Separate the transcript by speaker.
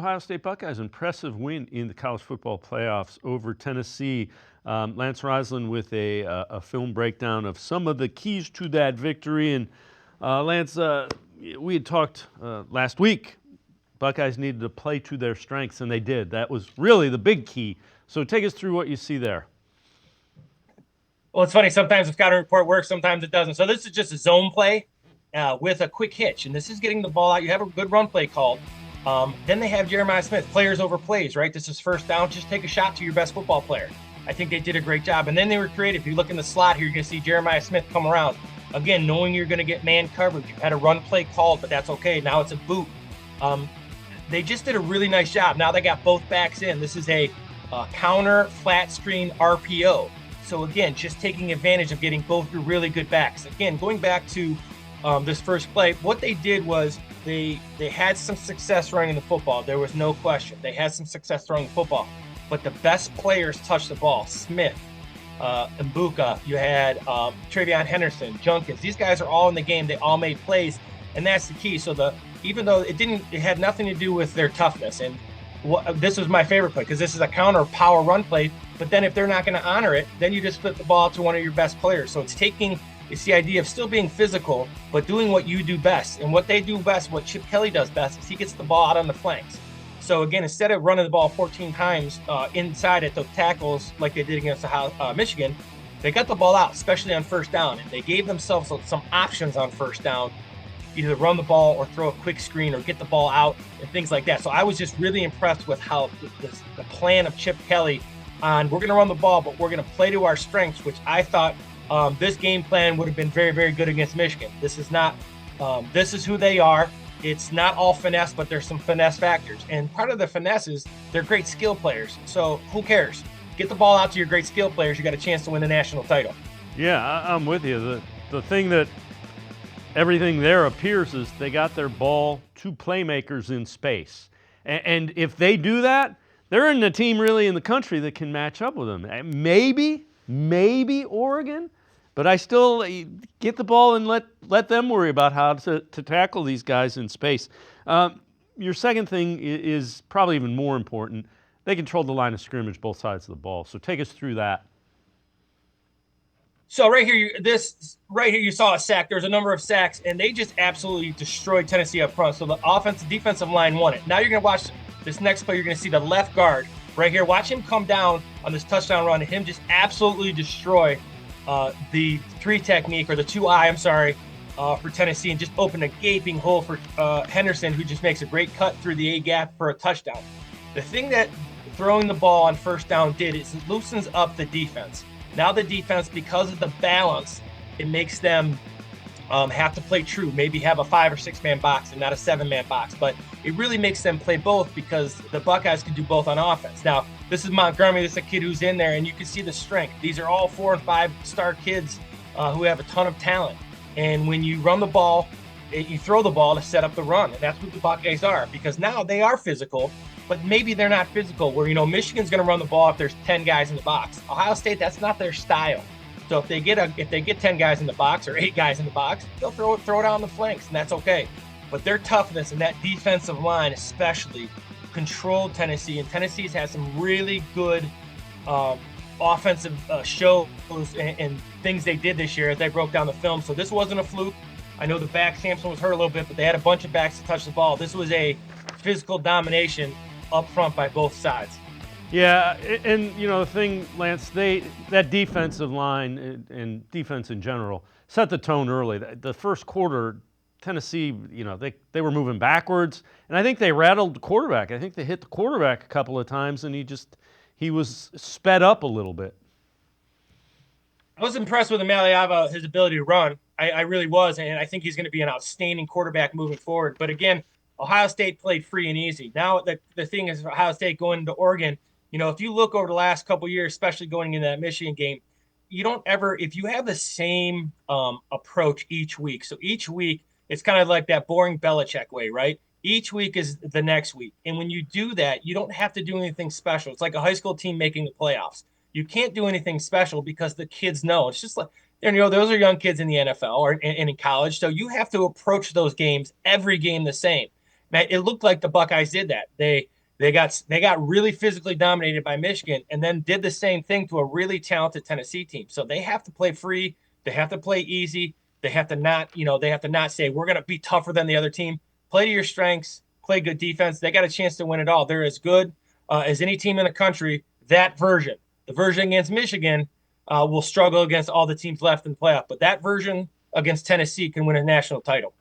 Speaker 1: Ohio State Buckeyes, impressive win in the college football playoffs over Tennessee. Lance Reisland with a film breakdown of some of the keys to that victory. And Lance, we had talked last week. Buckeyes needed to play to their strengths, and they did. That was really the big key. So take us through what you see there.
Speaker 2: Well, it's funny. Sometimes the scouting report works, sometimes it doesn't. So this is just a zone play with a quick hitch, and this is getting the ball out. You have a good run play called. Then they have Jeremiah Smith, players over plays, right? This is first down. Just take a shot to your best football player. I think they did a great job. And then they were creative. If you look in the slot here, you're going to see Jeremiah Smith come around. Again, knowing you're going to get man coverage. You had a run play called, but that's okay. Now it's a boot. They just did a really nice job. Now they got both backs in. This is a counter flat screen RPO. So again, just taking advantage of getting both your really good backs. Again, going back to this first play, what they did was they had some success running the football. There was no question. They had some success throwing the football. But the best players touched the ball. Smith, Mbuka, you had Travion Henderson, Junkins. These guys are all in the game. They all made plays, and that's the key. So even though it had nothing to do with their toughness. And this was my favorite play because this is a counter power run play. But then if they're not going to honor it, then you just flip the ball to one of your best players. So it's the idea of still being physical, but doing what you do best. And what they do best, what Chip Kelly does best, is he gets the ball out on the flanks. So again, instead of running the ball 14 times inside at the tackles like they did against Michigan, they got the ball out, especially on first down. And they gave themselves some options on first down, either run the ball or throw a quick screen or get the ball out and things like that. So I was just really impressed with how the plan of Chip Kelly on, we're going to run the ball, but we're going to play to our strengths, which I thought this game plan would have been very, very good against Michigan. This is who they are. It's not all finesse, but there's some finesse factors. And part of the finesse is they're great skill players. So who cares? Get the ball out to your great skill players. You got a chance to win the national title.
Speaker 1: Yeah, I'm with you. The thing that everything there appears is they got their ball to playmakers in space. And if they do that, they're in the team really in the country that can match up with them. Maybe Oregon, but I still get the ball and let them worry about how to tackle these guys in space. Your second thing is probably even more important. They controlled the line of scrimmage, both sides of the ball. So take us through that.
Speaker 2: So right here, you saw a sack. There's a number of sacks, and they just absolutely destroyed Tennessee up front. So the defensive line won it. Now you're going to watch this next play. You're going to see the left guard right here. Watch him come down on this touchdown run and him just absolutely destroy the 3 technique, or the 2-eye, I'm sorry, for Tennessee, and just open a gaping hole for Henderson, who just makes a great cut through the A-gap for a touchdown. The thing that throwing the ball on first down did is it loosens up the defense. Now the defense, because of the balance, it makes them have to play true, maybe have a 5 or 6 man box and not a 7-man box. But it really makes them play both because the Buckeyes can do both on offense. Now, this is Montgomery. This is a kid who's in there, and you can see the strength. These are all 4 and 5 star kids who have a ton of talent. And when you run the ball, you throw the ball to set up the run. And that's what the Buckeyes are, because now they are physical, but maybe they're not physical where, Michigan's going to run the ball if there's 10 guys in the box. Ohio State, that's not their style. So if they get 10 guys in the box or 8 guys in the box, they'll throw it on the flanks, and that's okay. But their toughness and that defensive line especially controlled Tennessee, and Tennessee's had some really good offensive shows and things they did this year as they broke down the film. So this wasn't a fluke. I know the back, Sampson was hurt a little bit, but they had a bunch of backs to touch the ball. This was a physical domination up front by both sides.
Speaker 1: Yeah, and the thing, Lance, that defensive line and defense in general set the tone early. The first quarter, Tennessee, they were moving backwards, and I think they rattled the quarterback. I think they hit the quarterback a couple of times, and he was sped up a little bit.
Speaker 2: I was impressed with Amaliava, his ability to run. I really was, and I think he's going to be an outstanding quarterback moving forward. But again, Ohio State played free and easy. Now the thing is, Ohio State going into Oregon, if you look over the last couple of years, especially going into that Michigan game, if you have the same approach each week. So each week, it's kind of like that boring Belichick way, right? Each week is the next week. And when you do that, you don't have to do anything special. It's like a high school team making the playoffs. You can't do anything special because the kids know. It's just like, those are young kids in the NFL and in college. So you have to approach those games, every game, the same. Man, it looked like the Buckeyes did that. They got really physically dominated by Michigan, and then did the same thing to a really talented Tennessee team. So they have to play free. They have to play easy. They have to not say we're going to be tougher than the other team. Play to your strengths. Play good defense. They got a chance to win it all. They're as good as any team in the country. That version, the version against Michigan, will struggle against all the teams left in the playoff. But that version against Tennessee can win a national title.